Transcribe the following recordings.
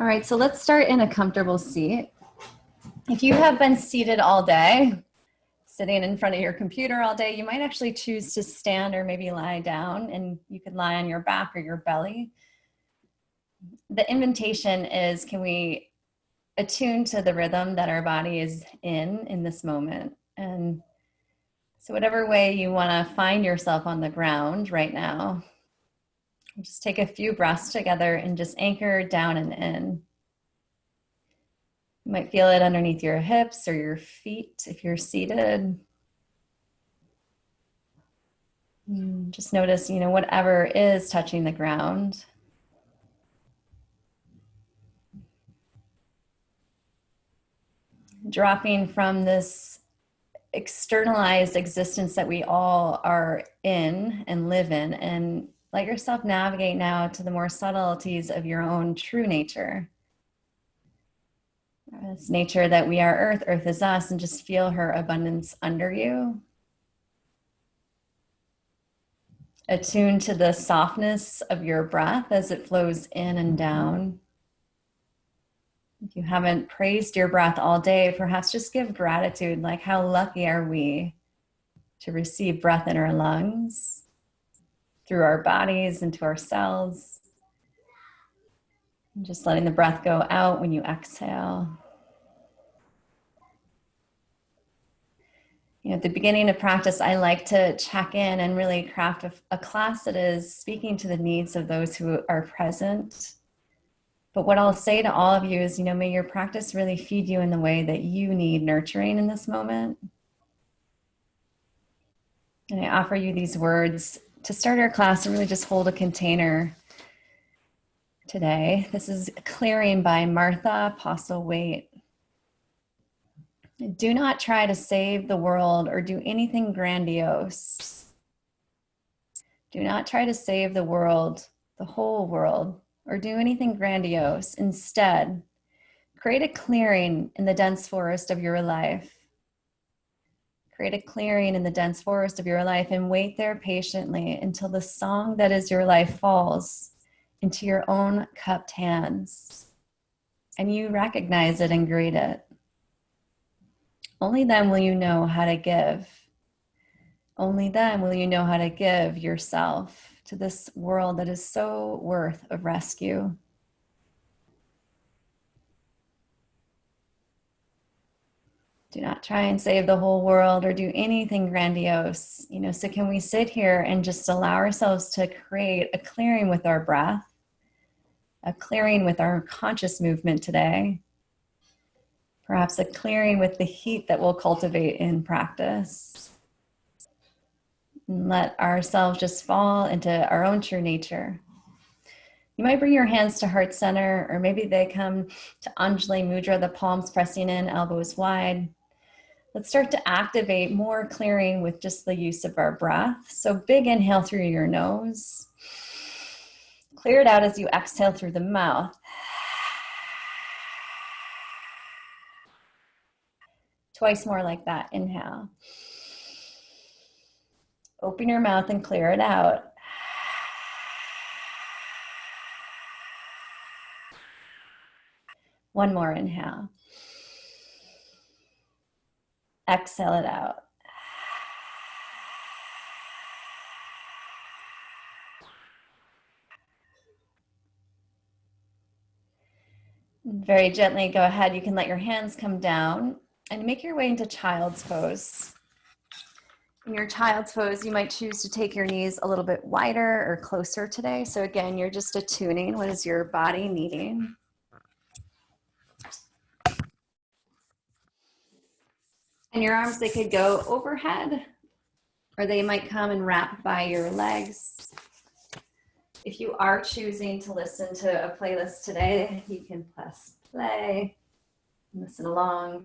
All right, so let's start in a comfortable seat. If you have been seated all day, sitting in front of your computer all day, you might actually choose to stand or maybe lie down, and you could lie on your back or your belly. The invitation is, can we attune to the rhythm that our body is in this moment? And so whatever way you want to find yourself on the ground right now, just take a few breaths together and just anchor down and in. You might feel it underneath your hips or your feet if you're seated. Just notice, whatever is touching the ground. Dropping from this externalized existence that we all are in and live in, and let yourself navigate now to the more subtleties of your own true nature. This nature that we are earth, earth is us, and just feel her abundance under you. Attune to the softness of your breath as it flows in and down. If you haven't praised your breath all day, perhaps just give gratitude, like how lucky are we to receive breath in our lungs, through our bodies, into our cells. And just letting the breath go out when you exhale. At the beginning of practice, I like to check in and really craft a class that is speaking to the needs of those who are present. But what I'll say to all of you is, may your practice really feed you in the way that you need nurturing in this moment. And I offer you these words to start our class and really just hold a container today. This is Clearing by Martha Postlethwaite. Do not try to save the world or do anything grandiose. Do not try to save the world, the whole world, or do anything grandiose. Instead, create a clearing in the dense forest of your life. Create a clearing in the dense forest of your life and wait there patiently until the song that is your life falls into your own cupped hands and you recognize it and greet it. Only then will you know how to give. Only then will you know how to give yourself to this world that is so worth of rescue. Do not try and save the whole world or do anything grandiose. So can we sit here and just allow ourselves to create a clearing with our breath, a clearing with our conscious movement today, perhaps a clearing with the heat that we'll cultivate in practice. And let ourselves just fall into our own true nature. You might bring your hands to heart center, or maybe they come to Anjali Mudra, the palms pressing in, elbows wide. Let's start to activate more clearing with just the use of our breath. So big inhale through your nose. Clear it out as you exhale through the mouth. Twice more like that. Inhale. Open your mouth and clear it out. One more inhale. Exhale it out. Very gently go ahead. You can let your hands come down and make your way into child's pose. In your child's pose, you might choose to take your knees a little bit wider or closer today. So again, you're just attuning. What is your body needing? And your arms, they could go overhead, or they might come and wrap by your legs. If you are choosing to listen to a playlist today, you can press play and listen along.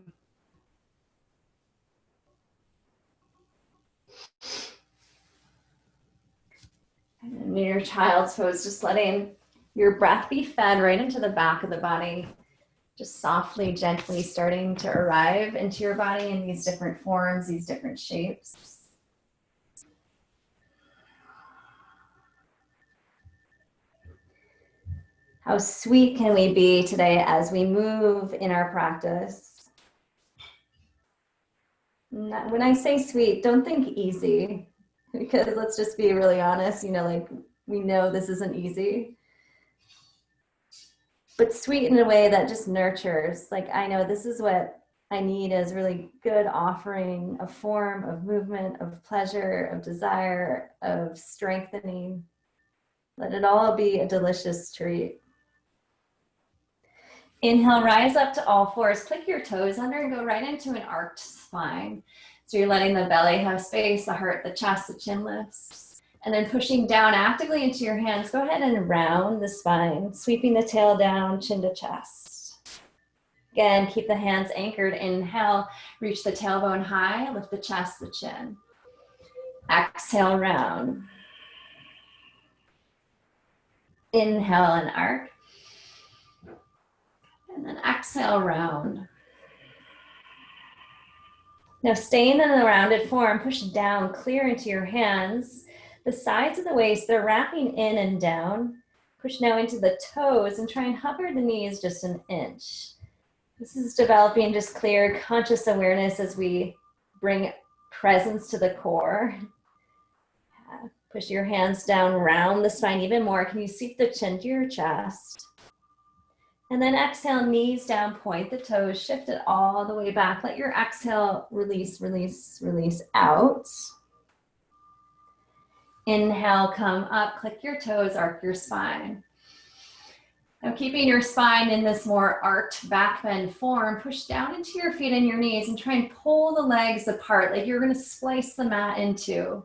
And in your child's pose, just letting your breath be fed right into the back of the body, just softly, gently starting to arrive into your body in these different forms, these different shapes. How sweet can we be today as we move in our practice? When I say sweet, don't think easy, because let's just be really honest, like we know this isn't easy. But sweet in a way that just nurtures. Like, I know this is what I need is really good offering, a form of movement, of pleasure, of desire, of strengthening. Let it all be a delicious treat. Inhale, rise up to all fours. Click your toes under and go right into an arched spine. So you're letting the belly have space, the heart, the chest, the chin lifts. And then pushing down actively into your hands, go ahead and round the spine, sweeping the tail down, chin to chest. Again, keep the hands anchored. Inhale, reach the tailbone high, lift the chest, the chin. Exhale, round. Inhale and arc. And then exhale, round. Now staying in a rounded form, push down, clear into your hands. The sides of the waist, they're wrapping in and down. Push now into the toes and try and hover the knees just an inch. This is developing just clear, conscious awareness as we bring presence to the core. Push your hands down, round the spine even more. Can you seep the chin to your chest? And then exhale, knees down, point the toes, shift it all the way back. Let your exhale release, release, release out. Inhale, come up, click your toes, arc your spine. Now keeping your spine in this more arched back bend form, push down into your feet and your knees and try and pull the legs apart like you're gonna splice the mat in two.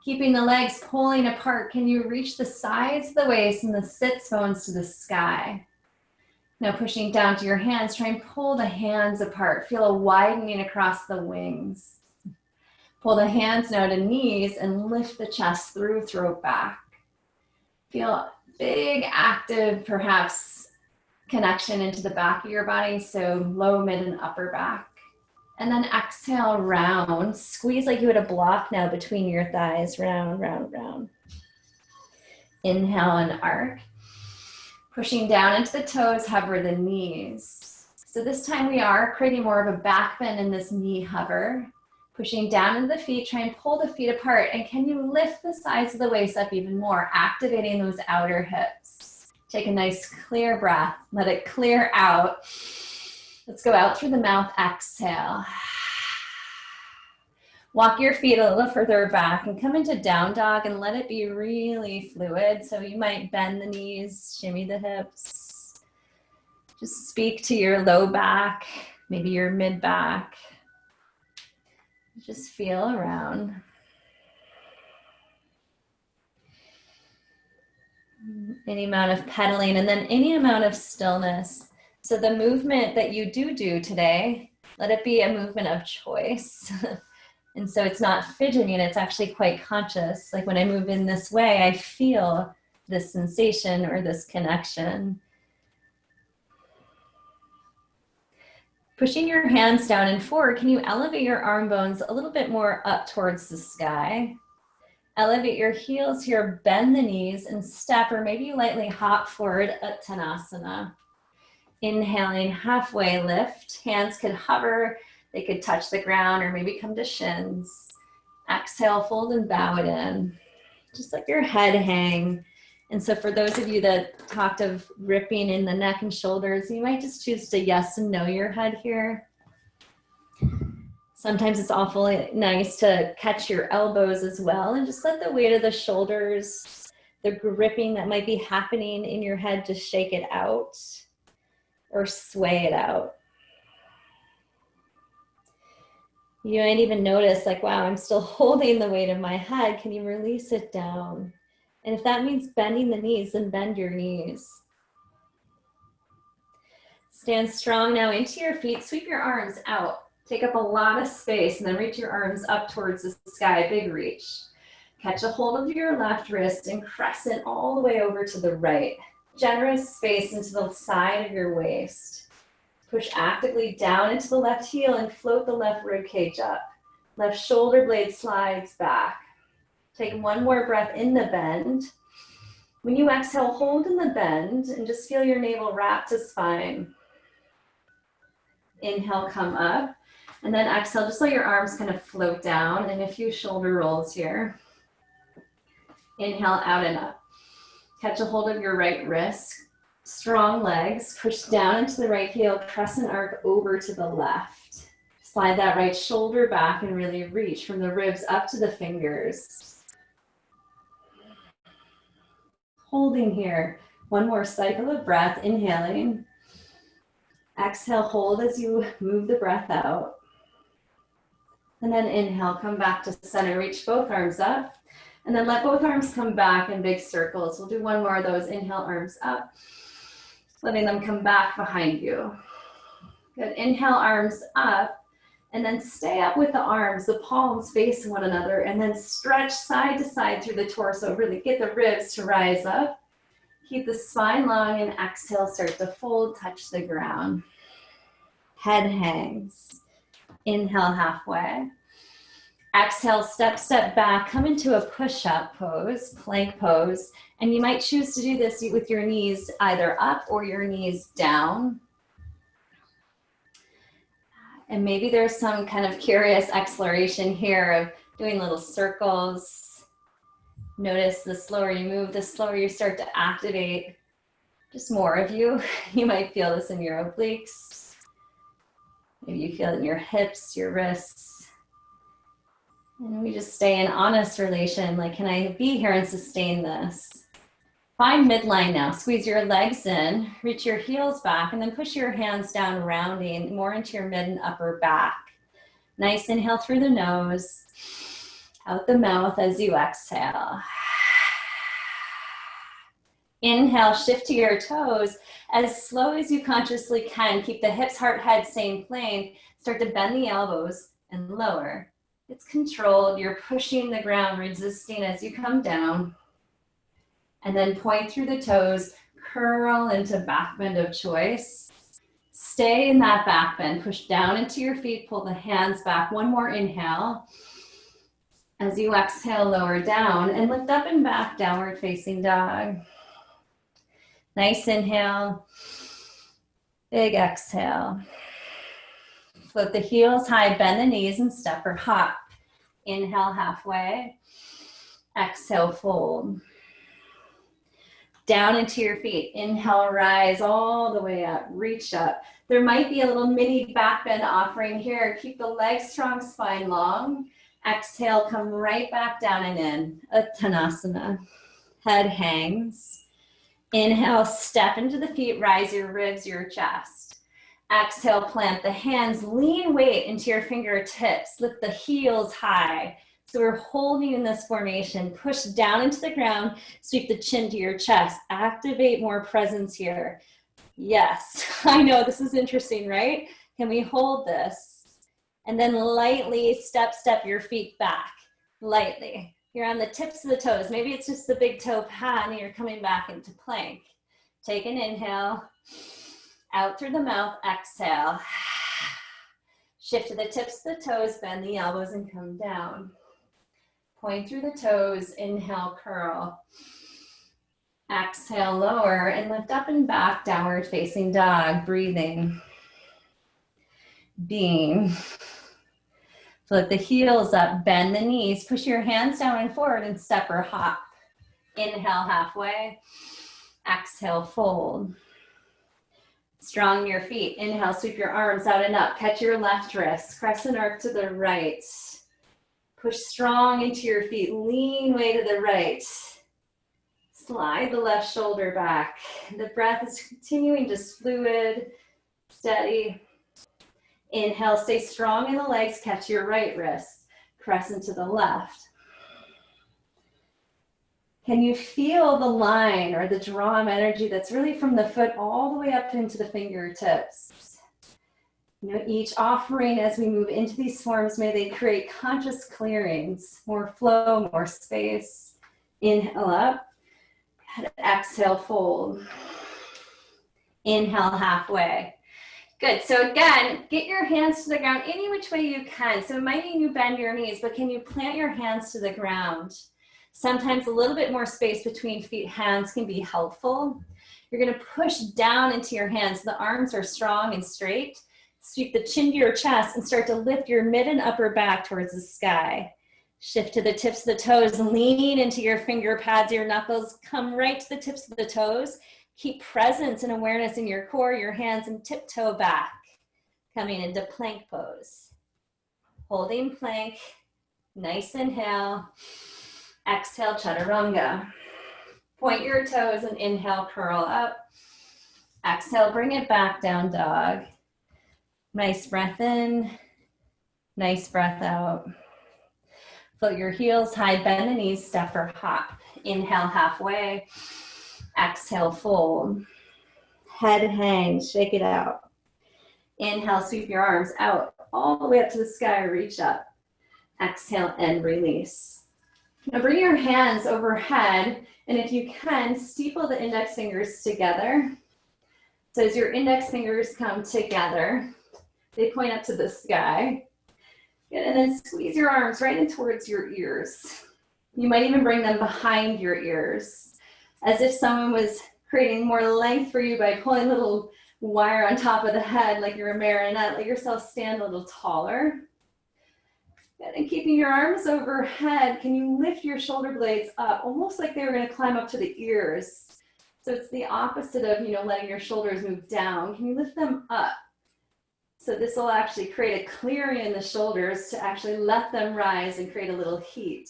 Keeping the legs pulling apart, can you reach the sides of the waist and the sits bones to the sky? Now pushing down to your hands, try and pull the hands apart. Feel a widening across the wings. Pull the hands now to knees and lift the chest through, throat back. Feel big, active, perhaps connection into the back of your body. So low, mid, and upper back. And then exhale, round. Squeeze like you would a block now between your thighs. Round, round, round. Inhale and arc. Pushing down into the toes, hover the knees. So this time we are creating more of a back bend in this knee hover. Pushing down into the feet, try and pull the feet apart. And can you lift the sides of the waist up even more, activating those outer hips? Take a nice clear breath. Let it clear out. Let's go out through the mouth, exhale. Walk your feet a little further back and come into down dog and let it be really fluid. So you might bend the knees, shimmy the hips. Just speak to your low back, maybe your mid back. Just feel around. Any amount of pedaling and then any amount of stillness. So the movement that you do today, let it be a movement of choice. And so it's not fidgeting, it's actually quite conscious. Like when I move in this way, I feel this sensation or this connection. Pushing your hands down and forward, can you elevate your arm bones a little bit more up towards the sky? Elevate your heels here, bend the knees and step, or maybe you lightly hop forward, Uttanasana. Inhaling, halfway lift. Hands could hover, they could touch the ground, or maybe come to shins. Exhale, fold and bow it in. Just let your head hang. And so for those of you that talked of ripping in the neck and shoulders, you might just choose to yes and no your head here. Sometimes it's awfully nice to catch your elbows as well and just let the weight of the shoulders, the gripping that might be happening in your head, just shake it out or sway it out. You might even notice like, wow, I'm still holding the weight of my head. Can you release it down? And if that means bending the knees, then bend your knees. Stand strong now into your feet. Sweep your arms out. Take up a lot of space and then reach your arms up towards the sky, big reach. Catch a hold of your left wrist and crescent all the way over to the right. Generous space into the side of your waist. Push actively down into the left heel and float the left rib cage up. Left shoulder blade slides back. Take one more breath in the bend. When you exhale, hold in the bend and just feel your navel wrap to spine. Inhale, come up. And then exhale, just let your arms kind of float down and a few shoulder rolls here. Inhale, out and up. Catch a hold of your right wrist. Strong legs, push down into the right heel, crescent arc over to the left. Slide that right shoulder back and really reach from the ribs up to the fingers. Holding here. One more cycle of breath, inhaling. Exhale, hold as you move the breath out. And then inhale, come back to center, reach both arms up. And then let both arms come back in big circles. We'll do one more of those. Inhale, arms up. Letting them come back behind you. Good, inhale, arms up. And then stay up with the arms, the palms face one another. And then stretch side to side through the torso. Really get the ribs to rise up. Keep the spine long and exhale, start to fold, touch the ground. Head hangs. Inhale, halfway. Exhale, step back, come into a push-up pose, plank pose, and you might choose to do this with your knees either up or your knees down. And maybe there's some kind of curious exploration here of doing little circles. Notice the slower you move, the slower you start to activate just more of you. You might feel this in your obliques. Maybe you feel it in your hips, your wrists. And we just stay in honest relation, like, can I be here and sustain this? Find midline now, squeeze your legs in, reach your heels back, and then push your hands down, rounding more into your mid and upper back. Nice inhale through the nose, out the mouth as you exhale. Inhale, shift to your toes as slow as you consciously can. Keep the hips, heart, head, same plane. Start to bend the elbows and lower. It's controlled. You're pushing the ground, resisting as you come down. And then point through the toes, curl into back bend of choice. Stay in that back bend. Push down into your feet, pull the hands back. One more inhale. As you exhale, lower down and lift up and back, downward facing dog. Nice inhale, big exhale. Float the heels high, bend the knees and step or hop. Inhale, halfway. Exhale, fold. Down into your feet. Inhale, rise all the way up, reach up. There might be a little mini back bend offering here. Keep the legs strong, spine long. Exhale, come right back down and in. Uttanasana. Head hangs. Inhale, step into the feet, rise your ribs, your chest. Exhale, plant the hands, lean weight into your fingertips, lift the heels high. So we're holding in this formation, push down into the ground, sweep the chin to your chest, activate more presence here. Yes, I know this is interesting, right? Can we hold this? And then lightly step your feet back, lightly. You're on the tips of the toes. Maybe it's just the big toe pad and you're coming back into plank. Take an inhale. Out through the mouth, exhale. Shift to the tips of the toes, bend the elbows and come down. Point through the toes, inhale, curl. Exhale, lower and lift up and back, downward facing dog, breathing. Being. Flip the heels up, bend the knees, push your hands down and forward and step or hop. Inhale, halfway. Exhale, fold. Strong in your feet. Inhale, sweep your arms out and up. Catch your left wrist. Crescent arc to the right. Push strong into your feet. Lean way to the right. Slide the left shoulder back. The breath is continuing, just fluid, steady. Inhale, stay strong in the legs. Catch your right wrist. Crescent to the left. Can you feel the line or the draw of energy that's really from the foot all the way up into the fingertips? You know, each offering as we move into these forms, may they create conscious clearings, more flow, more space. Inhale up, exhale, fold. Inhale, halfway. Good, so again, get your hands to the ground any which way you can. So it might mean you bend your knees, but can you plant your hands to the ground? Sometimes a little bit more space between feet, hands can be helpful. You're gonna push down into your hands. The arms are strong and straight. Sweep the chin to your chest and start to lift your mid and upper back towards the sky. Shift to the tips of the toes, lean into your finger pads, your knuckles, come right to the tips of the toes. Keep presence and awareness in your core, your hands, and tiptoe back. Coming into plank pose. Holding plank, nice inhale. Exhale, chaturanga. Point your toes and inhale, curl up. Exhale, bring it back, down dog. Nice breath in, nice breath out. Float your heels high, bend the knees, step or hop. Inhale, halfway. Exhale, fold. Head hangs, shake it out. Inhale, sweep your arms out, all the way up to the sky, reach up. Exhale and release. Now bring your hands overhead, and if you can, steeple the index fingers together. So as your index fingers come together, they point up to the sky. And then squeeze your arms right in towards your ears. You might even bring them behind your ears, as if someone was creating more length for you by pulling a little wire on top of the head like you're a marionette. Let yourself stand a little taller. And then keeping your arms overhead, can you lift your shoulder blades up, almost like they were gonna climb up to the ears. So it's the opposite of, letting your shoulders move down. Can you lift them up? So this will actually create a clearing in the shoulders to actually let them rise and create a little heat.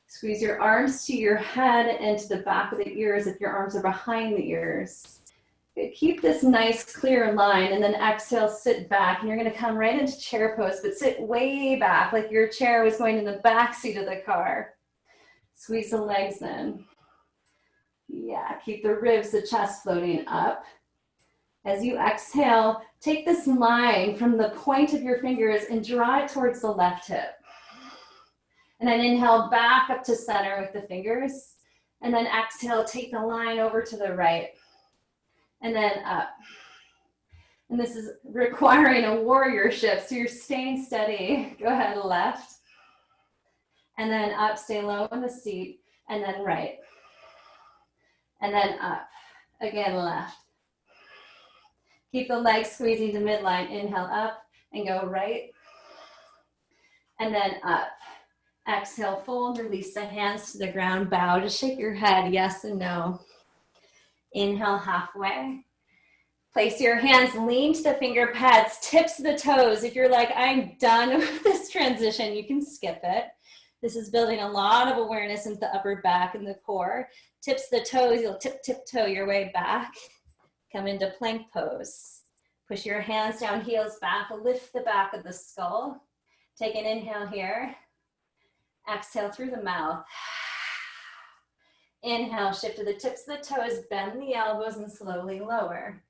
Squeeze your arms to your head and to the back of the ears if your arms are behind the ears. Good. Keep this nice clear line, and then exhale, sit back. And you're gonna come right into chair pose, but sit way back, like your chair was going in the back seat of the car. Squeeze the legs in. Yeah, keep the ribs, the chest floating up. As you exhale, take this line from the point of your fingers and draw it towards the left hip. And then inhale back up to center with the fingers. And then exhale, take the line over to the right. And then up. And this is requiring a warrior shift, so you're staying steady. Go ahead, left. And then up, stay low on the seat. And then right. And then up. Again, left. Keep the legs squeezing to midline. Inhale up and go right. And then up. Exhale, fold, release the hands to the ground, bow. Just shake your head, yes and no. Inhale, halfway. Place your hands, lean to the finger pads, tips of the toes. If you're like, I'm done with this transition, you can skip it. This is building a lot of awareness into the upper back and the core. Tips the toes, you'll tiptoe your way back. Come into plank pose. Push your hands down, heels back, lift the back of the skull. Take an inhale here. Exhale through the mouth. Inhale, shift to the tips of the toes, bend the elbows and slowly lower.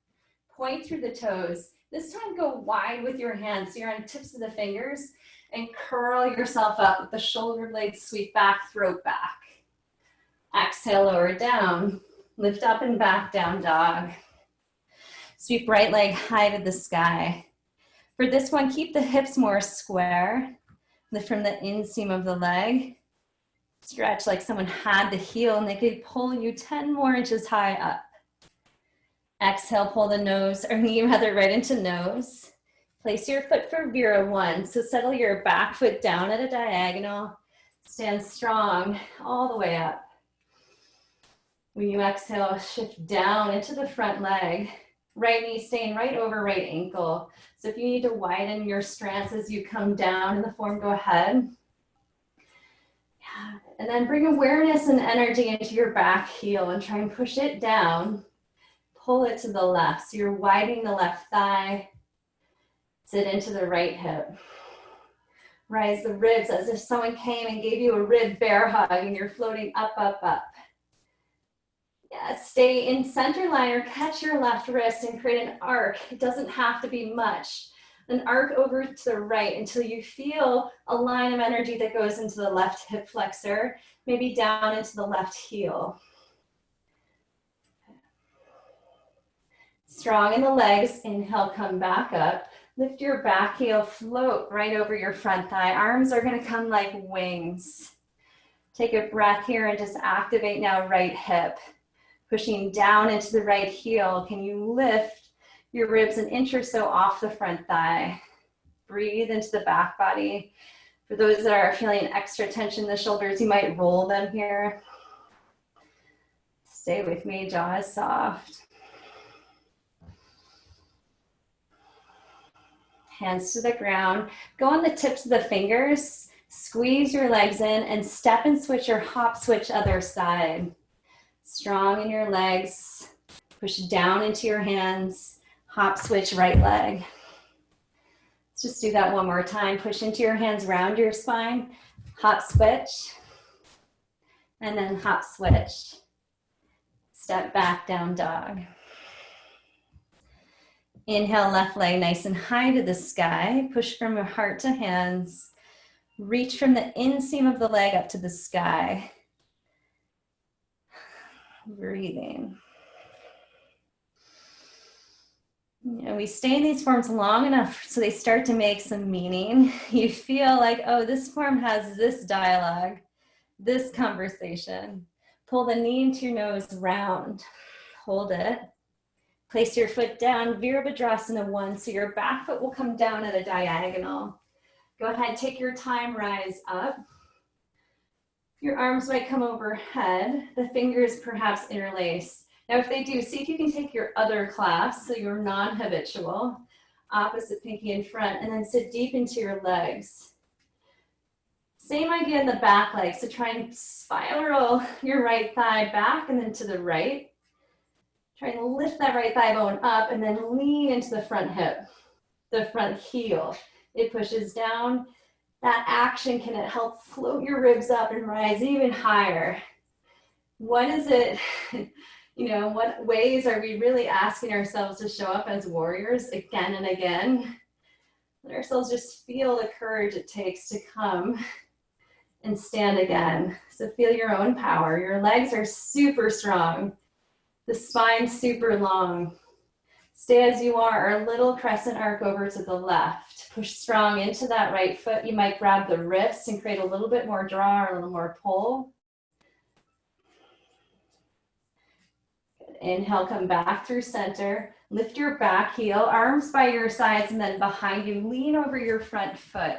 Point through the toes. This time go wide with your hands. So you're on tips of the fingers and curl yourself up with the shoulder blades sweep back, throat back. Exhale, lower down. Lift up and back, down dog. Sweep right leg high to the sky. For this one, keep the hips more square. Lift from the inseam of the leg. Stretch like someone had the heel and they could pull you 10 more inches high up. Exhale, pull the nose, or knee rather, right into nose. Place your foot for Vira 1. So settle your back foot down at a diagonal. Stand strong all the way up. When you exhale, shift down into the front leg. Right knee staying right over right ankle. So if you need to widen your stance as you come down in the form, go ahead. Yeah. And then bring awareness and energy into your back heel and try and push it down. Pull it to the left. So you're widening the left thigh. Sit into the right hip. Rise the ribs as if someone came and gave you a rib bear hug and you're floating up, up, up. Yeah, stay in center line or catch your left wrist and create an arc. It doesn't have to be much. An arc over to the right until you feel a line of energy that goes into the left hip flexor, maybe down into the left heel. Strong in the legs. Inhale, come back up. Lift your back heel, float right over your front thigh. Arms are going to come like wings. Take a breath here and just activate now right hip. Pushing down into the right heel. Can you lift your ribs an inch or so off the front thigh? Breathe into the back body. For those that are feeling extra tension in the shoulders, you might roll them here. Stay with me, jaw is soft. Hands to the ground. Go on the tips of the fingers. Squeeze your legs in and step and switch or hop switch other side. Strong in your legs. Push down into your hands. Hop switch right leg. Let's just do that one more time. Push into your hands, round your spine. Hop switch. And then hop switch. Step back, down dog. Inhale, left leg nice and high to the sky. Push from your heart to hands. Reach from the inseam of the leg up to the sky. Breathing. And we stay in these forms long enough so they start to make some meaning. You feel like, oh, this form has this dialogue, this conversation. Pull the knee into your nose, round. Hold it. Place your foot down, Virabhadrasana 1, so your back foot will come down at a diagonal. Go ahead, take your time, rise up. Your arms might come overhead, the fingers perhaps interlace. Now if they do, see if you can take your other clasp, so your non-habitual, opposite pinky in front, and then sit deep into your legs. Same idea in the back leg, so try and spiral your right thigh back and then to the right. Try and lift that right thigh bone up and then lean into the front hip, the front heel. It pushes down. That action can help float your ribs up and rise even higher. What is it, what ways are we really asking ourselves to show up as warriors again and again? Let ourselves just feel the courage it takes to come and stand again. So feel your own power. Your legs are super strong. The spine super long. Stay as you are, a little crescent arc over to the left. Push strong into that right foot. You might grab the wrist and create a little bit more draw or a little more pull. Good. Inhale, come back through center. Lift your back heel, arms by your sides and then behind you. Lean over your front foot,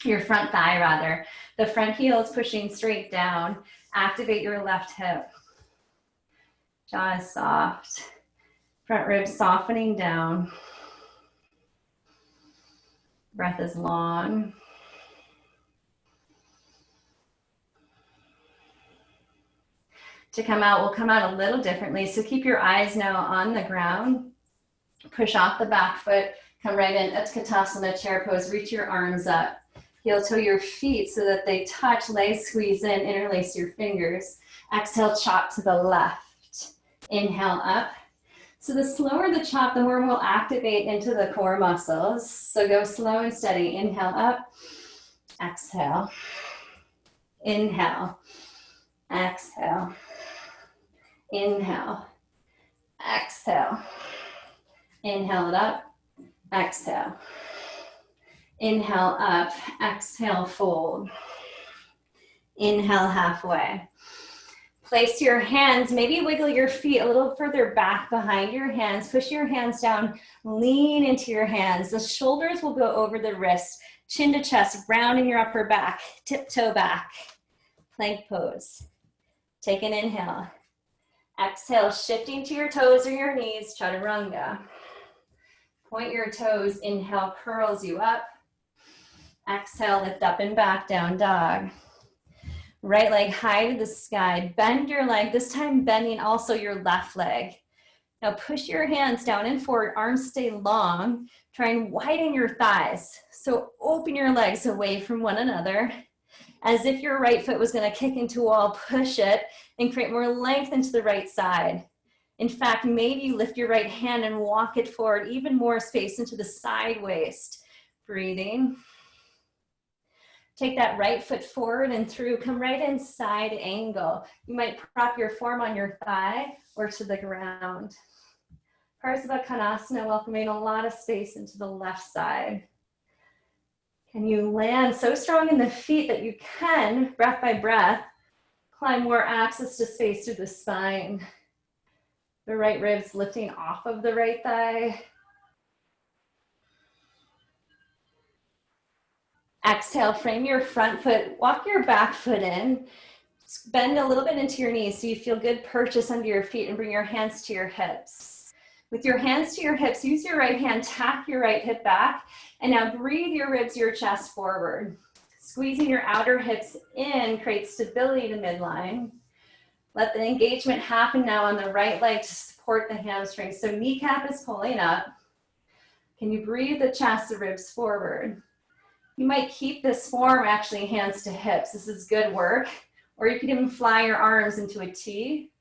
your front thigh rather. The front heel is pushing straight down. Activate your left hip. Jaw is soft. Front ribs softening down. Breath is long. To come out, we'll come out a little differently. So keep your eyes now on the ground. Push off the back foot. Come right in, Utkatasana, chair pose. Reach your arms up. Heel toe your feet so that they touch. Legs squeeze in, interlace your fingers. Exhale, chop to the left. Inhale up. So the slower the chop, the more we'll activate into the core muscles. So go slow and steady. Inhale up, exhale. Inhale, exhale. Inhale, exhale. Inhale it up, exhale. Inhale up, exhale, fold. Inhale halfway. Place your hands, maybe wiggle your feet a little further back behind your hands. Push your hands down, lean into your hands. The shoulders will go over the wrists, chin to chest, round in your upper back, tiptoe back. Plank pose. Take an inhale. Exhale, shifting to your toes or your knees, chaturanga. Point your toes, inhale, curls you up. Exhale, lift up and back, down dog. Right leg high to the sky. Bend your leg, this time bending also your left leg. Now push your hands down and forward, arms stay long. Try and widen your thighs. So open your legs away from one another. As if your right foot was gonna kick into a wall, push it and create more length into the right side. In fact, maybe you lift your right hand and walk it forward, even more space into the side waist. Breathing. Take that right foot forward and through, come right in side angle. You might prop your form on your thigh or to the ground. Parsva Konasana, welcoming a lot of space into the left side. Can you land so strong in the feet that you can, breath by breath, climb more axis to space through the spine. The right ribs lifting off of the right thigh. Exhale, frame your front foot, walk your back foot in. Bend a little bit into your knees so you feel good purchase under your feet and bring your hands to your hips. With your hands to your hips, use your right hand, tap your right hip back, and now breathe your ribs, your chest forward. Squeezing your outer hips in, create stability to midline. Let the engagement happen now on the right leg to support the hamstrings. So kneecap is pulling up. Can you breathe the chest, the ribs forward? You might keep this form actually hands to hips. This is good work. Or you could even fly your arms into a T.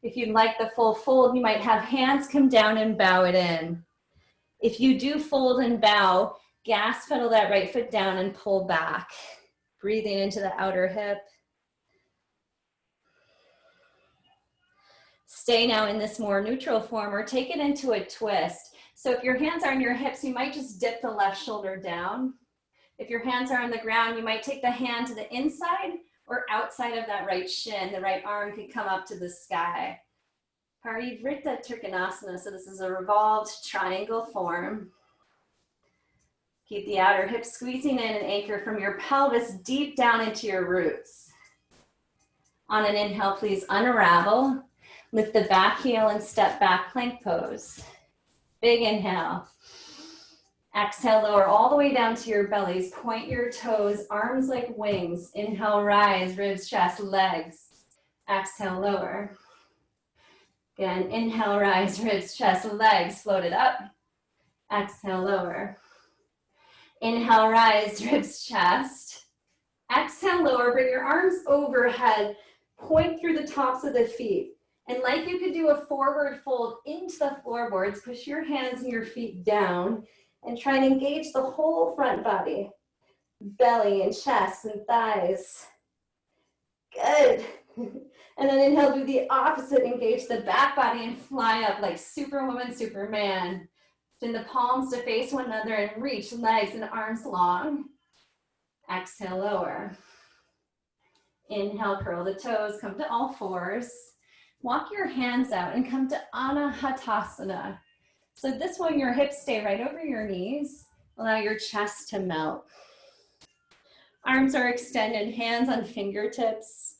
If you'd like the full fold, you might have hands come down and bow it in. If you do fold and bow, gas pedal that right foot down and pull back. Breathing into the outer hip. Stay now in this more neutral form or take it into a twist. So if your hands are on your hips, you might just dip the left shoulder down. If your hands are on the ground, you might take the hand to the inside or outside of that right shin. The right arm could come up to the sky. Parivritta Trikonasana, so this is a revolved triangle form. Keep the outer hip squeezing in and anchor from your pelvis deep down into your roots. On an inhale, please unravel. Lift the back heel and step back plank pose. Big inhale. Exhale, lower all the way down to your bellies. Point your toes, arms like wings. Inhale, rise, ribs, chest, legs. Exhale, lower. Again, inhale, rise, ribs, chest, legs. Float it up. Exhale, lower. Inhale, rise, ribs, chest. Exhale, lower. Bring your arms overhead. Point through the tops of the feet. And like you could do a forward fold into the floorboards, push your hands and your feet down and try and engage the whole front body. Belly and chest and thighs. Good. And then inhale, do the opposite. Engage the back body and fly up like Superwoman, Superman. Send the palms to face one another and reach legs and arms long. Exhale, lower. Inhale, curl the toes, come to all fours. Walk your hands out and come to Anahatasana. So this one, your hips stay right over your knees. Allow your chest to melt. Arms are extended, hands on fingertips.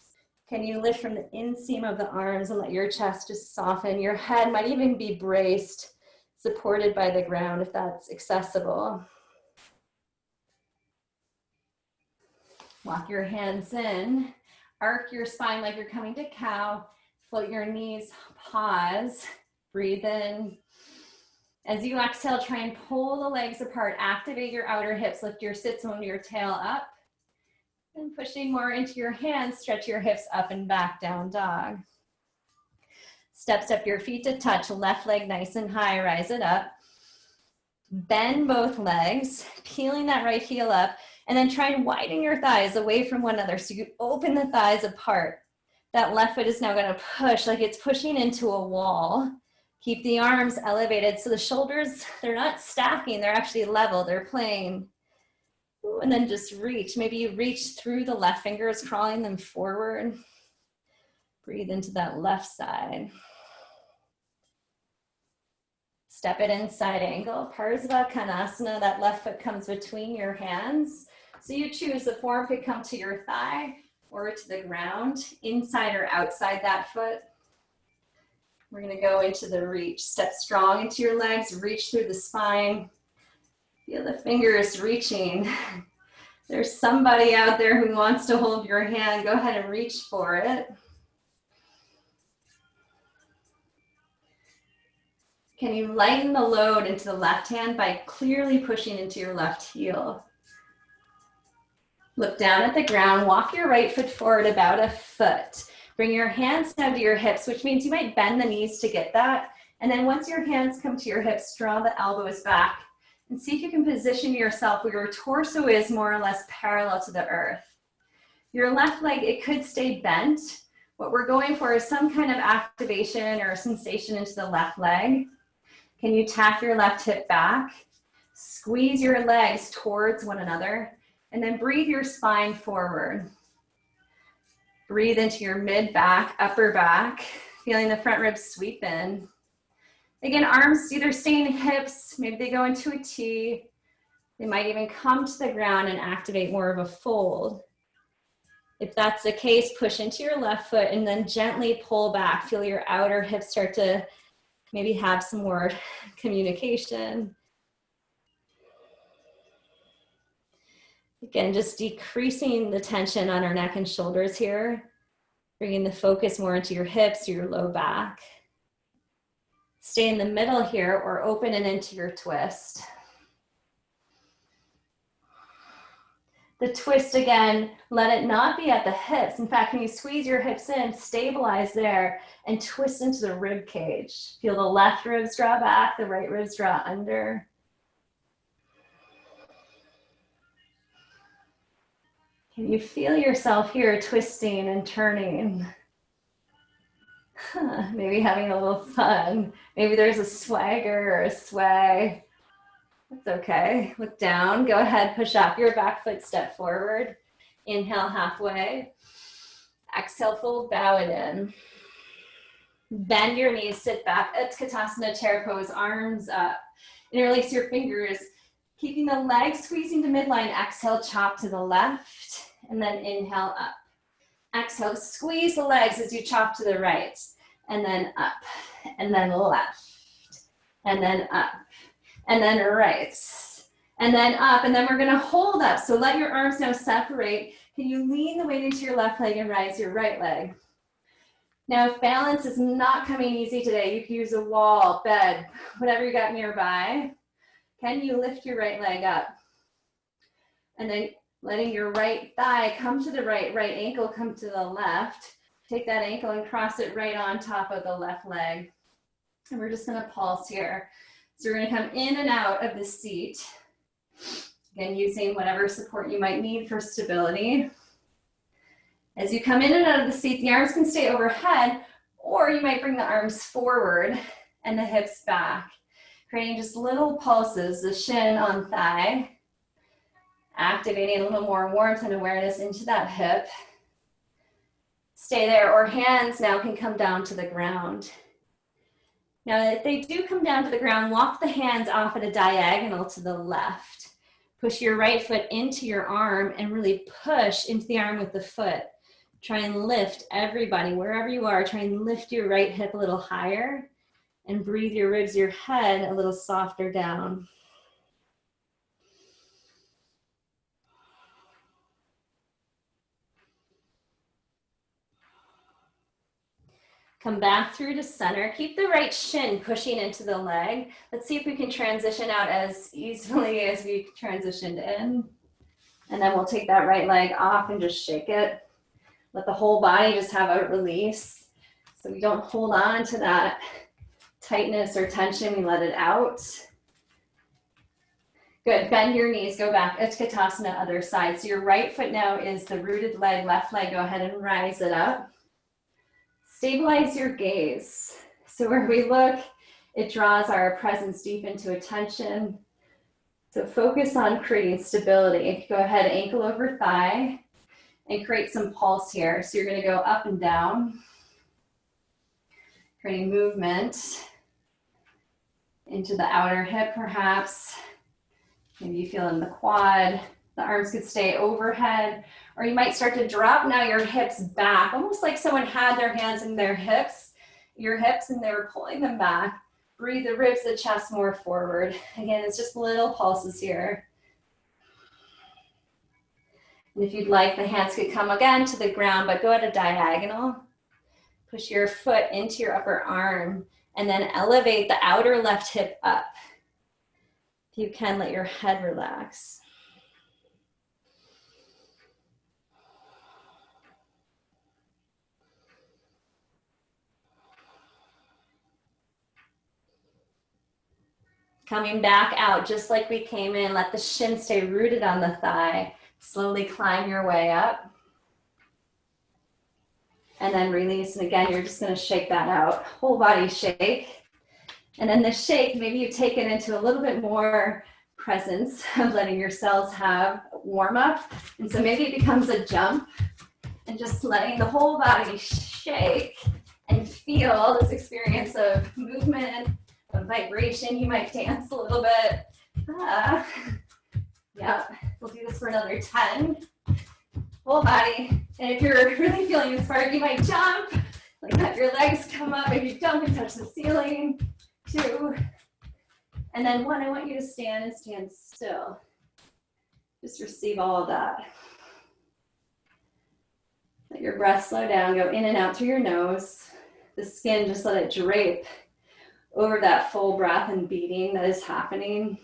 Can you lift from the inseam of the arms and let your chest just soften? Your head might even be braced, supported by the ground if that's accessible. Walk your hands in. Arc your spine like you're coming to cow. Float your knees, pause, breathe in. As you exhale, try and pull the legs apart. Activate your outer hips, lift your sit bone, your tail up. And pushing more into your hands, stretch your hips up and back, down dog. Step your feet to touch, left leg nice and high, rise it up. Bend both legs, peeling that right heel up, and then try and widen your thighs away from one another so you open the thighs apart. That left foot is now going to push like it's pushing into a wall. Keep the arms elevated so the shoulders, they're not stacking, they're actually level, they're playing. Ooh, and then just reach. Maybe you reach through the left fingers, crawling them forward. Breathe into that left side. Step it in side angle. Parsva Konasana, that left foot comes between your hands. So you choose, the form could come to your thigh or to the ground, inside or outside that foot. We're gonna go into the reach. Step strong into your legs, reach through the spine. Feel the fingers reaching. There's somebody out there who wants to hold your hand. Go ahead and reach for it. Can you lighten the load into the left hand by clearly pushing into your left heel? Look down at the ground, walk your right foot forward about a foot. Bring your hands down to your hips, which means you might bend the knees to get that. And then once your hands come to your hips, draw the elbows back and see if you can position yourself where your torso is more or less parallel to the earth. Your left leg, it could stay bent. What we're going for is some kind of activation or sensation into the left leg. Can you tap your left hip back? Squeeze your legs towards one another, and then breathe your spine forward. Breathe into your mid-back, upper back, feeling the front ribs sweep in. Again, arms either stay in hips, maybe they go into a T. They might even come to the ground and activate more of a fold. If that's the case, push into your left foot and then gently pull back. Feel your outer hips start to maybe have some more communication. Again, just decreasing the tension on our neck and shoulders here, bringing the focus more into your hips, your low back. Stay in the middle here or open and into your twist. The twist again, let it not be at the hips. In fact, when you squeeze your hips in, stabilize there and twist into the rib cage. Feel the left ribs draw back, the right ribs draw under. Can you feel yourself here twisting and turning? Maybe having a little fun. Maybe there's a swagger or a sway. That's okay. Look down. Go ahead, push up your back foot, step forward. Inhale halfway. Exhale, fold, bow it in. Bend your knees, sit back. Utkatasana, chair pose, arms up. Interlace your fingers, keeping the legs squeezing to midline. Exhale, chop to the left, and then inhale up. Exhale, squeeze the legs as you chop to the right, and then up, and then left, and then up, and then right, and then up, and then we're gonna hold up. So let your arms now separate. Can you lean the weight into your left leg and rise your right leg? Now, if balance is not coming easy today, you can use a wall, bed, whatever you got nearby. Can you lift your right leg up? And then letting your right thigh come to the right, right ankle come to the left. Take that ankle and cross it right on top of the left leg. And we're just gonna pulse here. So we're gonna come in and out of the seat. Again, using whatever support you might need for stability. As you come in and out of the seat, the arms can stay overhead, or you might bring the arms forward and the hips back, creating just little pulses, the shin on thigh, activating a little more warmth and awareness into that hip. Stay there, or hands now can come down to the ground. Now, if they do come down to the ground, walk the hands off at a diagonal to the left. Push your right foot into your arm and really push into the arm with the foot. Try and lift everybody, wherever you are, try and lift your right hip a little higher and breathe your ribs, your head a little softer down. Come back through to center. Keep the right shin pushing into the leg. Let's see if we can transition out as easily as we transitioned in. And then we'll take that right leg off and just shake it. Let the whole body just have a release. So we don't hold on to that tightness or tension, we let it out. Good, bend your knees, go back, Utkatasana, other side. So your right foot now is the rooted leg, left leg, go ahead and rise it up. Stabilize your gaze. So where we look, it draws our presence deep into attention. So focus on creating stability. Go ahead, ankle over thigh, and create some pulse here. So you're gonna go up and down, creating movement into the outer hip perhaps. Maybe you feel in the quad. The arms could stay overhead, or you might start to drop now your hips back, almost like someone had their hands in their hips, your hips, and they were pulling them back. Breathe the ribs, the chest more forward. Again, it's just little pulses here. And if you'd like, the hands could come again to the ground, but go at a diagonal. Push your foot into your upper arm, and then elevate the outer left hip up. If you can, let your head relax. Coming back out just like we came in, let the shin stay rooted on the thigh. Slowly climb your way up. And then release, and again, you're just gonna shake that out. Whole body shake. And then the shake, maybe you take it into a little bit more presence of letting your cells have warm up. And so maybe it becomes a jump and just letting the whole body shake and feel this experience of movement, of vibration. You might dance a little bit. Yeah, we'll do this for another 10. Whole body. And if you're really feeling inspired, you might jump, like let your legs come up. Maybe jump and touch the ceiling. 2. And then 1, I want you to stand and stand still. Just receive all of that. Let your breath slow down, go in and out through your nose. The skin, just let it drape over that full breath and beating that is happening.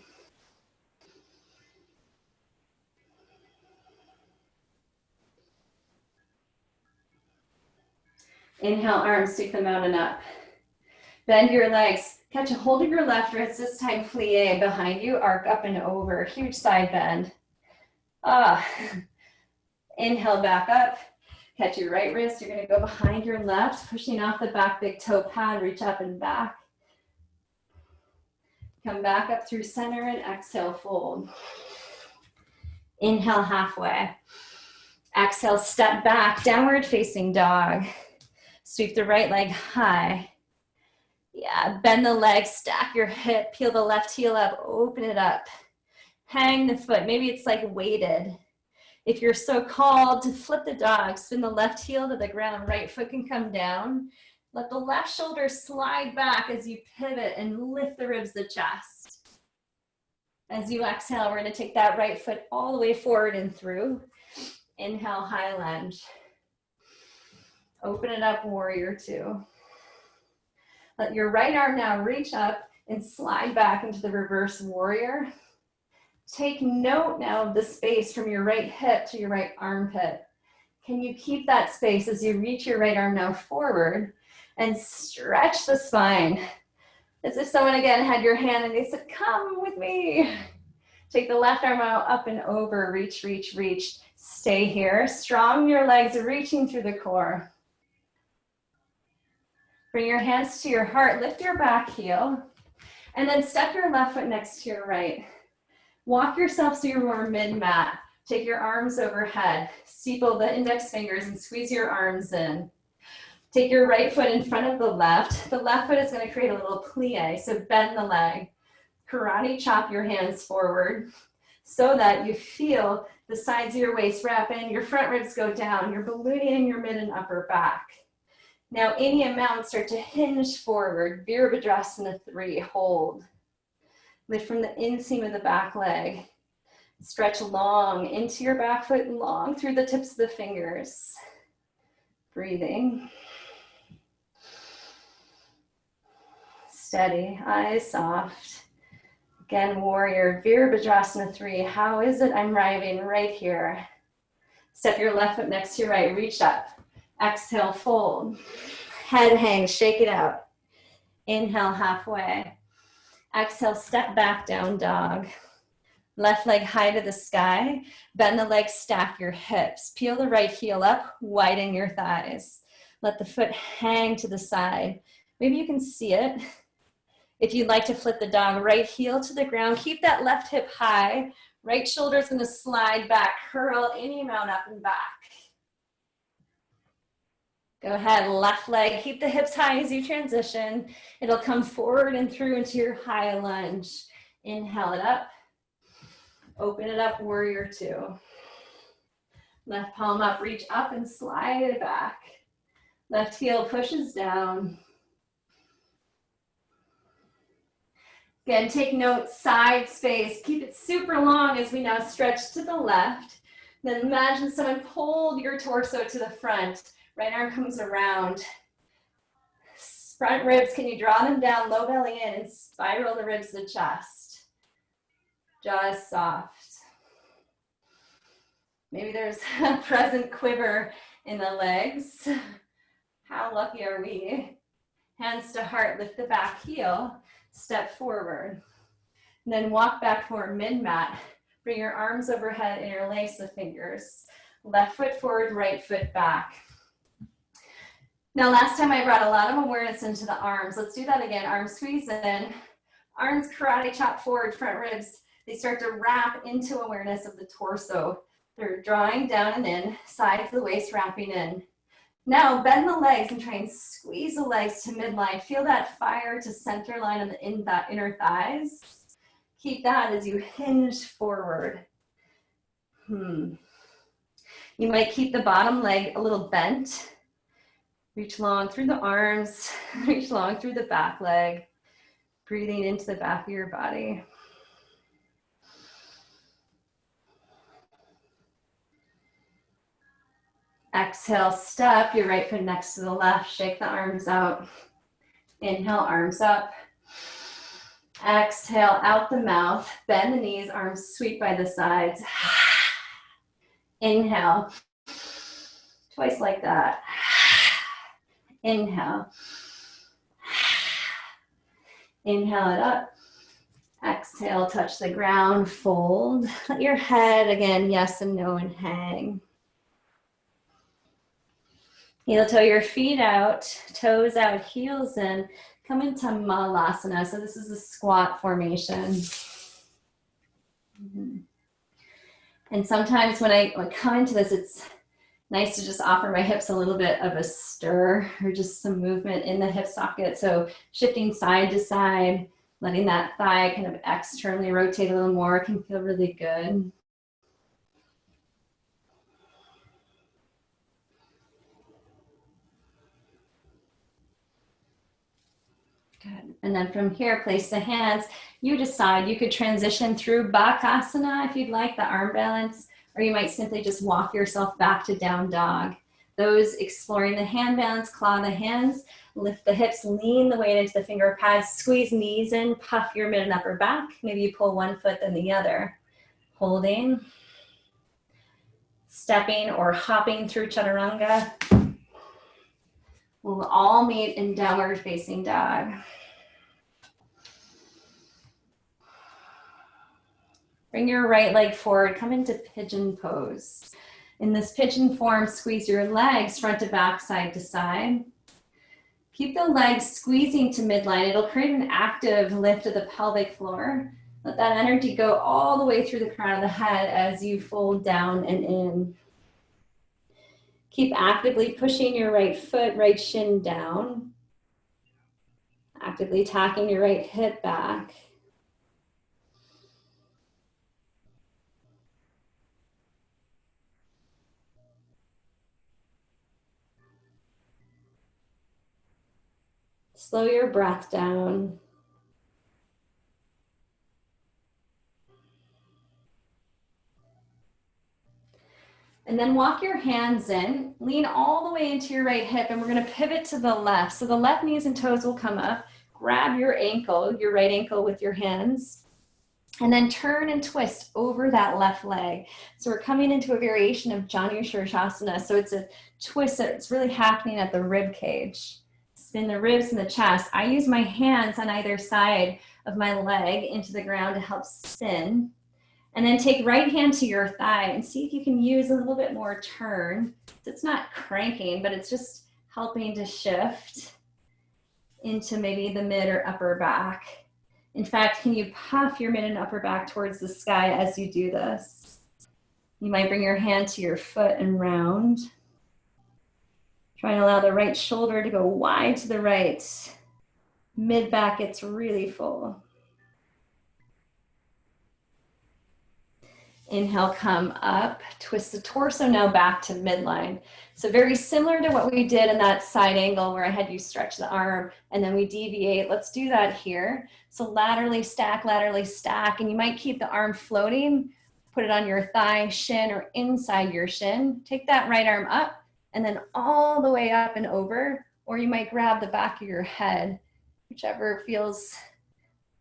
Inhale, arms, take the mountain up. Bend your legs. Catch a hold of your left wrist, this time plie behind you, arc up and over, huge side bend. Inhale, back up. Catch your right wrist, you're gonna go behind your left, pushing off the back big toe pad, reach up and back. Come back up through center and exhale, fold. Inhale, halfway. Exhale, step back, downward facing dog. Sweep the right leg high. Yeah, bend the leg, stack your hip, peel the left heel up, open it up. Hang the foot, maybe it's like weighted. If you're so called to flip the dog, spin the left heel to the ground, right foot can come down. Let the left shoulder slide back as you pivot and lift the ribs, the chest. As you exhale, we're gonna take that right foot all the way forward and through. Inhale, high lunge. Open it up, warrior 2. Let your right arm now reach up and slide back into the reverse warrior. Take note now of the space from your right hip to your right armpit. Can you keep that space as you reach your right arm now forward and stretch the spine? As if someone again had your hand and they said, come with me. Take the left arm out, up and over, reach, reach, reach. Stay here, strong your legs, reaching through the core. Bring your hands to your heart, lift your back heel, and then step your left foot next to your right. Walk yourself so you're more mid-mat. Take your arms overhead, steeple the index fingers and squeeze your arms in. Take your right foot in front of the left. The left foot is going to create a little plie, so bend the leg. Karate chop your hands forward so that you feel the sides of your waist wrap in, your front ribs go down, you're ballooning your mid and upper back. Now, any amount, start to hinge forward. Virabhadrasana 3, hold. Lift from the inseam of the back leg. Stretch long into your back foot, long through the tips of the fingers. Breathing. Steady, eyes soft. Again, warrior, Virabhadrasana 3. How is it I'm arriving right here? Step your left foot next to your right, reach up. Exhale, fold. Head hangs, shake it out. Inhale, halfway. Exhale, step back, down dog. Left leg high to the sky. Bend the legs, stack your hips. Peel the right heel up, widen your thighs. Let the foot hang to the side. Maybe you can see it. If you'd like to flip the dog, right heel to the ground. Keep that left hip high. Right shoulder's gonna slide back. Curl any amount up and back. Go ahead, left leg, keep the hips high as you transition. It'll come forward and through into your high lunge. Inhale it up. Open it up, warrior 2. Left palm up, reach up and slide it back. Left heel pushes down. Again, take note, side space. Keep it super long as we now stretch to the left. Then imagine someone pulled your torso to the front. Right arm comes around. Front ribs, can you draw them down, low belly in, and spiral the ribs to the chest. Jaw is soft. Maybe there's a present quiver in the legs. How lucky are we? Hands to heart, lift the back heel, step forward. And then walk back for mid-mat. Bring your arms overhead, interlace the fingers. Left foot forward, right foot back. Now, last time I brought a lot of awareness into the arms. Let's do that again. Arms squeeze in. Arms karate chop forward, front ribs They start to wrap into awareness of the torso. They're drawing down and in, sides of the waist wrapping in. Now bend the legs and try and squeeze the legs to midline. Feel that fire to center line in that inner thighs. Keep that as you hinge forward. You might keep the bottom leg a little bent. Reach long through the arms, reach long through the back leg, breathing into the back of your body. Exhale, step your right foot next to the left, shake the arms out. Inhale, arms up. Exhale, out the mouth, bend the knees, arms sweep by the sides. Inhale, twice like that. Inhale. Inhale it up. Exhale, touch the ground, fold. Let your head, again, yes and no, and hang. Heel toe your feet out, toes out, heels in. Come into Malasana. So this is a squat formation. And sometimes when I come into this, it's nice to just offer my hips a little bit of a stir or just some movement in the hip socket. So shifting side to side, letting that thigh kind of externally rotate a little more can feel really good. Good. And then from here, place the hands. You decide, you could transition through Bakasana if you'd like, the arm balance, or you might simply just walk yourself back to down dog. Those exploring the hand balance, claw the hands, lift the hips, lean the weight into the finger pads, squeeze knees in, puff your mid and upper back. Maybe you pull one foot then the other. Holding, stepping or hopping through Chaturanga. We'll all meet in downward facing dog. Bring your right leg forward, come into pigeon pose. In this pigeon form, squeeze your legs front to back, side to side. Keep the legs squeezing to midline. It'll create an active lift of the pelvic floor. Let that energy go all the way through the crown of the head as you fold down and in. Keep actively pushing your right foot, right shin down. Actively tacking your right hip back. Slow your breath down. And then walk your hands in, lean all the way into your right hip, and we're gonna pivot to the left. So the left knees and toes will come up. Grab your ankle, your right ankle with your hands, and then turn and twist over that left leg. So we're coming into a variation of Janu Shirshasana. So it's a twist that's really happening at the rib cage. Spin the ribs and the chest. I use my hands on either side of my leg into the ground to help spin. And then take right hand to your thigh and see if you can use a little bit more turn. So it's not cranking, but it's just helping to shift into maybe the mid or upper back. In fact, can you puff your mid and upper back towards the sky as you do this? You might bring your hand to your foot and round. Try and allow the right shoulder to go wide to the right. Mid back gets really full. Inhale, come up, twist the torso now back to midline. So very similar to what we did in that side angle where I had you stretch the arm and then we deviate. Let's do that here. So laterally stack, and you might keep the arm floating, put it on your thigh, shin, or inside your shin. Take that right arm up and then all the way up and over, or you might grab the back of your head, whichever feels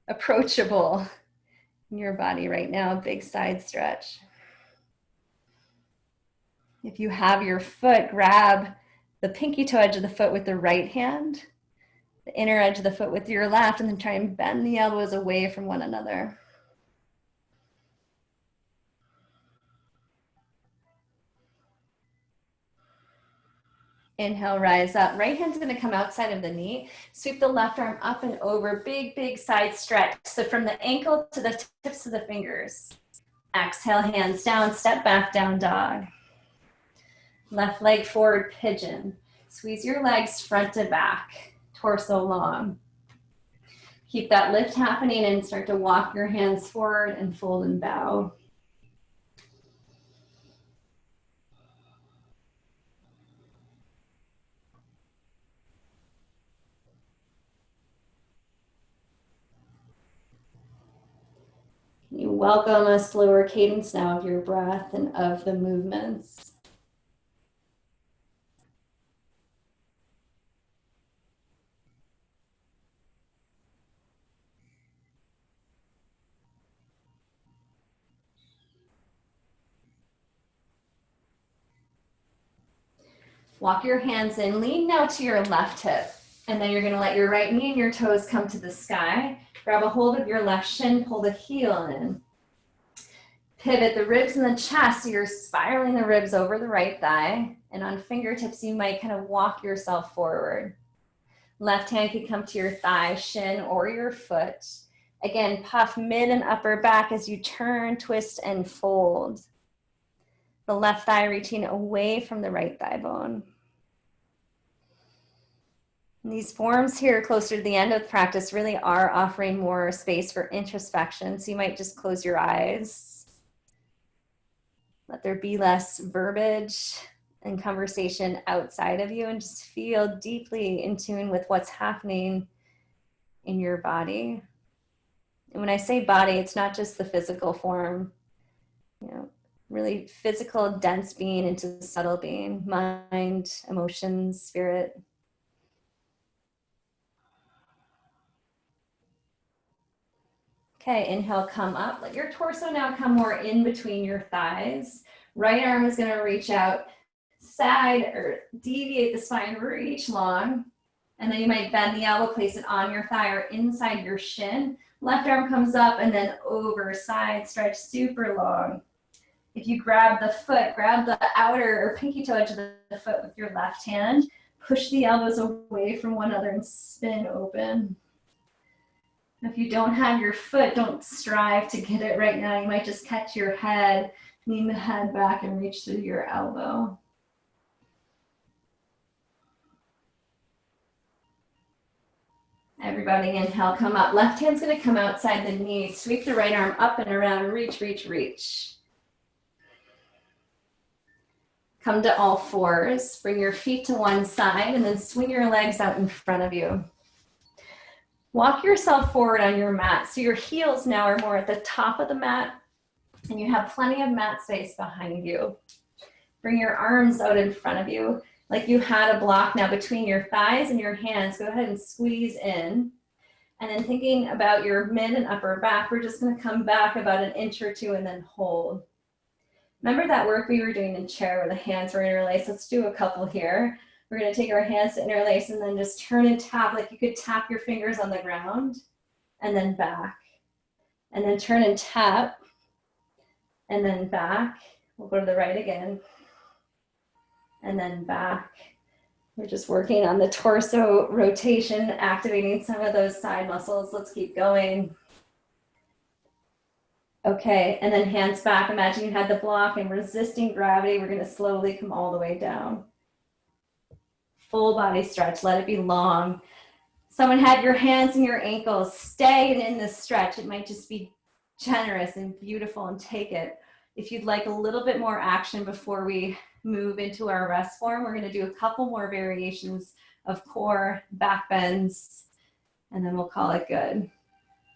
approachable in your body right now. Big side stretch. If you have your foot, grab the pinky toe edge of the foot with the right hand, the inner edge of the foot with your left, and then try and bend the elbows away from one another. Inhale, rise up. Right hand's gonna come outside of the knee. Sweep the left arm up and over. Big, big side stretch. So from the ankle to the tips of the fingers. Exhale, hands down, step back, down dog. Left leg forward, pigeon. Squeeze your legs front to back, torso long. Keep that lift happening and start to walk your hands forward and fold and bow. You welcome a slower cadence now of your breath and of the movements. Walk your hands in, lean now to your left hip, and then you're gonna let your right knee and your toes come to the sky. Grab a hold of your left shin, pull the heel in. Pivot the ribs and the chest, so you're spiraling the ribs over the right thigh, and on fingertips, you might kind of walk yourself forward. Left hand could come to your thigh, shin, or your foot. Again, puff mid and upper back as you turn, twist, and fold. The left thigh reaching away from the right thigh bone. And these forms here closer to the end of the practice really are offering more space for introspection. So you might just close your eyes. Let there be less verbiage and conversation outside of you, and just feel deeply in tune with what's happening in your body. And when I say body, it's not just the physical form, you know, really physical, dense being into subtle being, mind, emotions, spirit. Okay, inhale, come up. Let your torso now come more in between your thighs. Right arm is gonna reach out, side or deviate the spine, reach long. And then you might bend the elbow, place it on your thigh or inside your shin. Left arm comes up and then over, side stretch, super long. If you grab the foot, grab the outer or pinky toe edge of the foot with your left hand, push the elbows away from one another and spin open. If you don't have your foot, don't strive to get it right now. You might just catch your head, lean the head back and reach through your elbow. Everybody inhale, come up. Left hand's gonna come outside the knee. Sweep the right arm up and around, reach, reach, reach. Come to all fours. Bring your feet to one side and then swing your legs out in front of you. Walk yourself forward on your mat. So your heels now are more at the top of the mat and you have plenty of mat space behind you. Bring your arms out in front of you like you had a block now between your thighs and your hands. Go ahead and squeeze in. And then thinking about your mid and upper back, we're just gonna come back about an inch or two and then hold. Remember that work we were doing in chair where the hands were interlaced? Let's do a couple here. We're gonna take our hands to interlace and then just turn and tap like you could tap your fingers on the ground and then back. And then turn and tap and then back. We'll go to the right again and then back. We're just working on the torso rotation, activating some of those side muscles. Let's keep going. Okay, and then hands back. Imagine you had the block and resisting gravity. We're gonna slowly come all the way down. Full body stretch, let it be long. Someone had your hands and your ankles. Stay in this stretch. It might just be generous and beautiful and take it. If you'd like a little bit more action before we move into our rest form, we're gonna do a couple more variations of core, back bends, and then we'll call it good.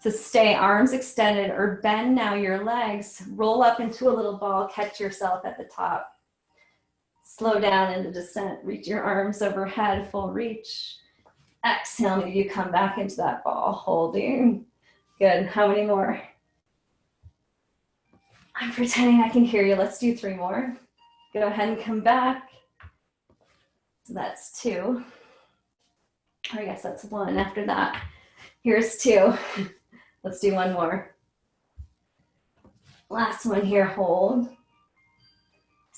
So stay arms extended or bend now your legs, roll up into a little ball, catch yourself at the top. Slow down in the descent, reach your arms overhead, full reach. Exhale, maybe you come back into that ball, holding. Good, how many more? I'm pretending I can hear you, let's do 3 more. Go ahead and come back. So that's 2. Or I guess that's 1 after that. Here's 2. Let's do 1 more. Last one here, hold.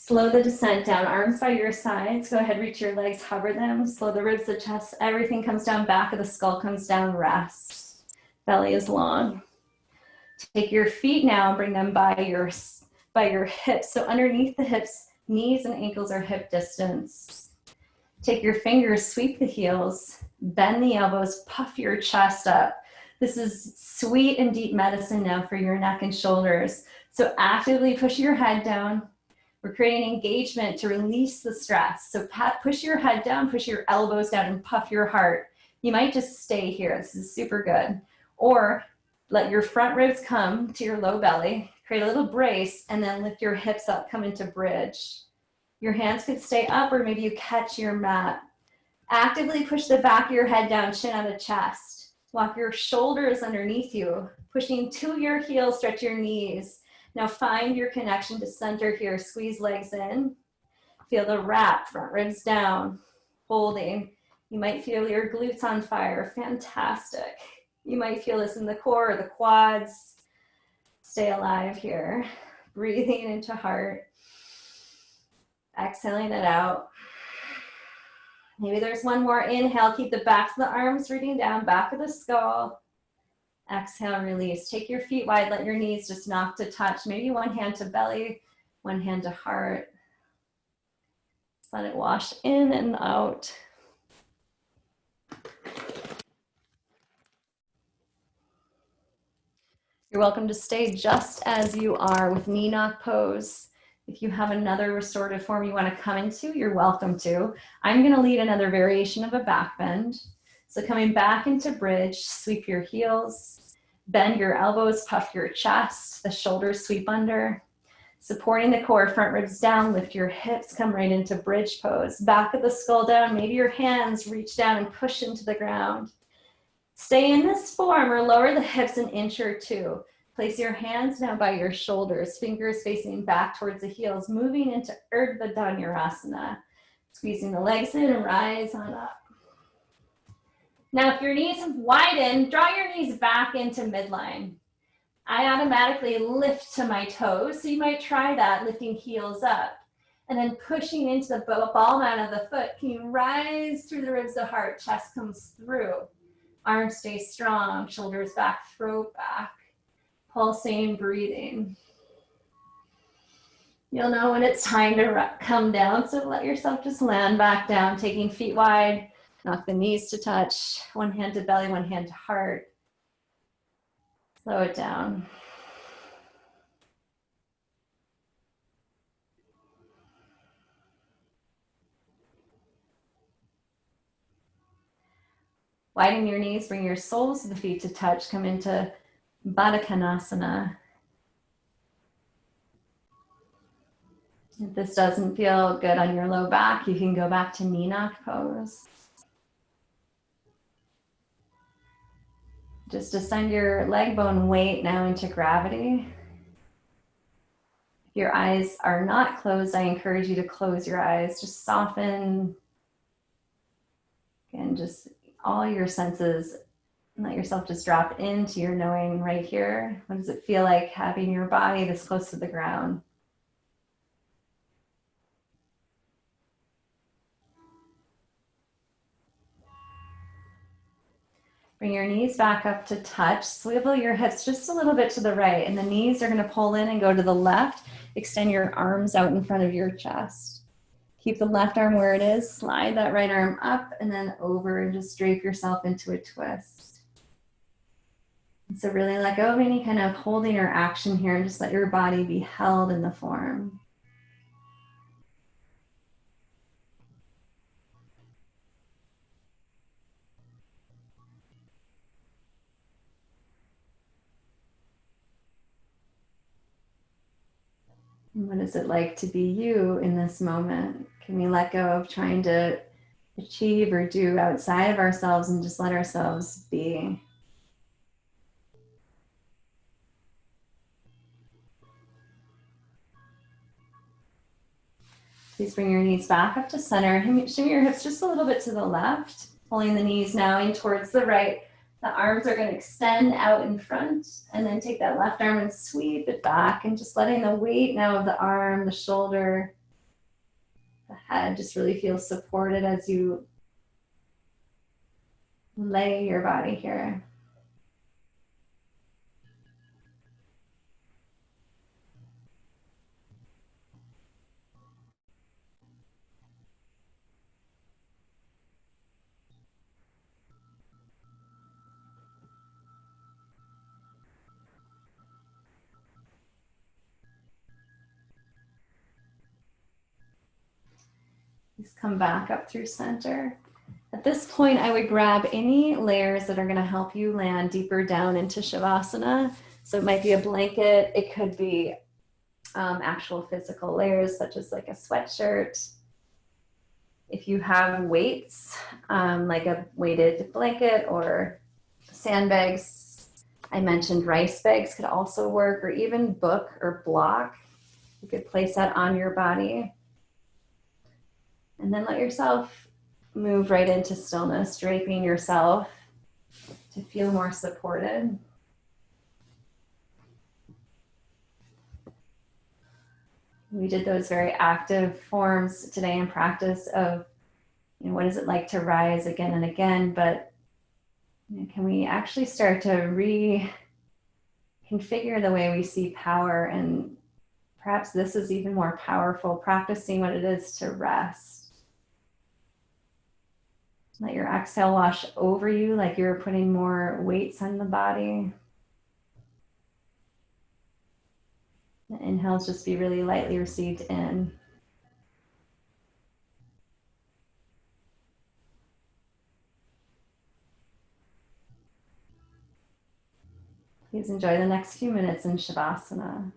Slow the descent down, arms by your sides. Go ahead, reach your legs, hover them. Slow the ribs, the chest, everything comes down, back of the skull comes down, rest. Belly is long. Take your feet now, bring them by your hips. So underneath the hips, knees and ankles are hip distance. Take your fingers, sweep the heels, bend the elbows, puff your chest up. This is sweet and deep medicine now for your neck and shoulders. So actively push your head down. We're creating engagement to release the stress. So push your head down, push your elbows down, and puff your heart. You might just stay here. This is super good. Or let your front ribs come to your low belly, create a little brace, and then lift your hips up, come into bridge. Your hands could stay up, or maybe you catch your mat. Actively push the back of your head down, chin out of chest. Walk your shoulders underneath you, pushing to your heels, stretch your knees. Now find your connection to center here. Squeeze legs in. Feel the wrap, front ribs down, holding. You might feel your glutes on fire. Fantastic. You might feel this in the core or the quads. Stay alive here. Breathing into heart. Exhaling it out. Maybe there's one more. Inhale, keep the backs of the arms rooting down, back of the skull. Exhale, release. Take your feet wide, let your knees just knock to touch. Maybe one hand to belly, one hand to heart. Just let it wash in and out. You're welcome to stay just as you are with knee knock pose. If you have another restorative form you want to come into, you're welcome to. I'm going to lead another variation of a back bend. So coming back into bridge, sweep your heels, bend your elbows, puff your chest, the shoulders sweep under. Supporting the core, front ribs down, lift your hips, come right into bridge pose. Back of the skull down, maybe your hands reach down and push into the ground. Stay in this form or lower the hips an inch or two. Place your hands now by your shoulders, fingers facing back towards the heels, moving into Urdhva Dhanurasana. Squeezing the legs in and rise on up. Now, if your knees widen, draw your knees back into midline. I automatically lift to my toes, so you might try that, lifting heels up. And then pushing into the ball mound of the foot, can you rise through the ribs of heart, chest comes through. Arms stay strong, shoulders back, throat back. Pulsing, breathing. You'll know when it's time to come down, so let yourself just land back down, taking feet wide, knock the knees to touch, one hand to belly, one hand to heart. Slow it down. Widen your knees, bring your soles of the feet to touch, come into Baddha Konasana. If this doesn't feel good on your low back, you can go back to knee knock pose. Just to send your leg bone weight now into gravity. If your eyes are not closed, I encourage you to close your eyes. Just soften. Again, just all your senses. Let yourself just drop into your knowing right here. What does it feel like having your body this close to the ground? Bring your knees back up to touch. Swivel your hips just a little bit to the right, and the knees are going to pull in and go to the left. Extend your arms out in front of your chest. Keep the left arm where it is. Slide that right arm up and then over, and just drape yourself into a twist. And so really let go of any kind of holding or action here, and just let your body be held in the form. What is it like to be you in this moment? Can we let go of trying to achieve or do outside of ourselves and just let ourselves be? Please bring your knees back up to center. Shimmy your hips just a little bit to the left, pulling the knees now in towards the right. The arms are going to extend out in front, and then take that left arm and sweep it back, and just letting the weight now of the arm, the shoulder, The head just really feels supported as you lay your body here. Just come back up through center. At this point, I would grab any layers that are going to help you land deeper down into Shavasana. So it might be a blanket. It could be actual physical layers, such as like a sweatshirt. If you have weights, like a weighted blanket or sandbags, I mentioned rice bags could also work, or even book or block. You could place that on your body. And then let yourself move right into stillness, draping yourself to feel more supported. We did those very active forms today in practice of, you know, what is it like to rise again and again, but you know, can we actually start to reconfigure the way we see power? And perhaps this is even more powerful, practicing what it is to rest. Let your exhale wash over you like you're putting more weights on the body. The inhales just be really lightly received in. Please enjoy the next few minutes in Shavasana.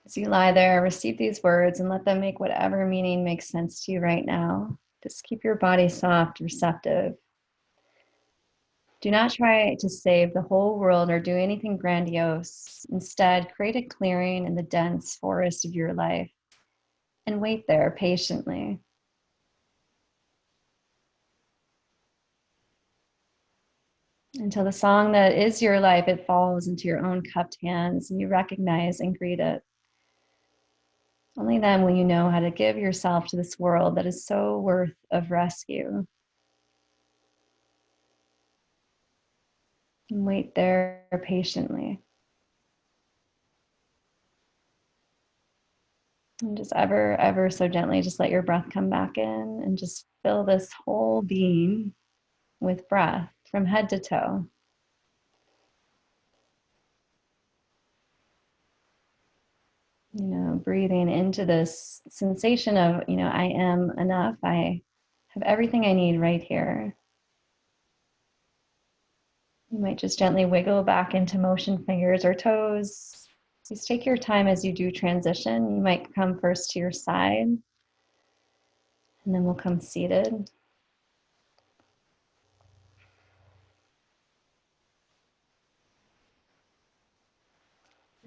As you lie there, receive these words and let them make whatever meaning makes sense to you right now. Just keep your body soft, receptive. Do not try to save the whole world or do anything grandiose. Instead, create a clearing in the dense forest of your life and wait there patiently. Until the song that is your life, it falls into your own cupped hands and you recognize and greet it. Only then will you know how to give yourself to this world that is so worth of rescue. And wait there patiently. And just ever so gently, just let your breath come back in and just fill this whole being with breath from head to toe. You know, breathing into this sensation of, you know, I am enough. I have everything I need right here. You might just gently wiggle back into motion, fingers or toes. Just take your time as you do transition. You might come first to your side, and then we'll come seated.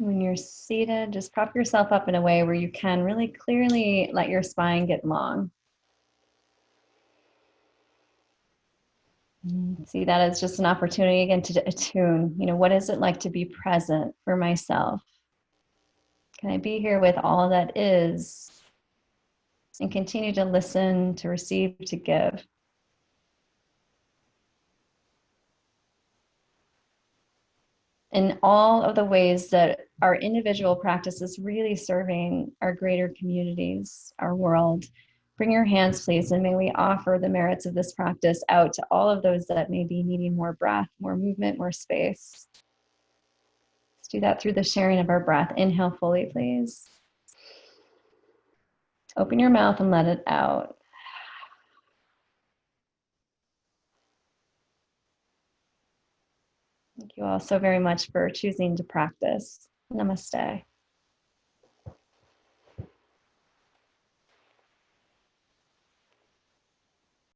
When you're seated, just prop yourself up in a way where you can really clearly let your spine get long. See that as just an opportunity again to attune. What is it like to be present for myself? Can I be here with all that is and continue to listen, to receive, to give? In all of the ways that our individual practice is really serving our greater communities, our world. Bring your hands, please, and may we offer the merits of this practice out to all of those that may be needing more breath, more movement, more space. Let's do that through the sharing of our breath. Inhale fully, please. Open your mouth and let it out. Thank you all so very much for choosing to practice. Namaste.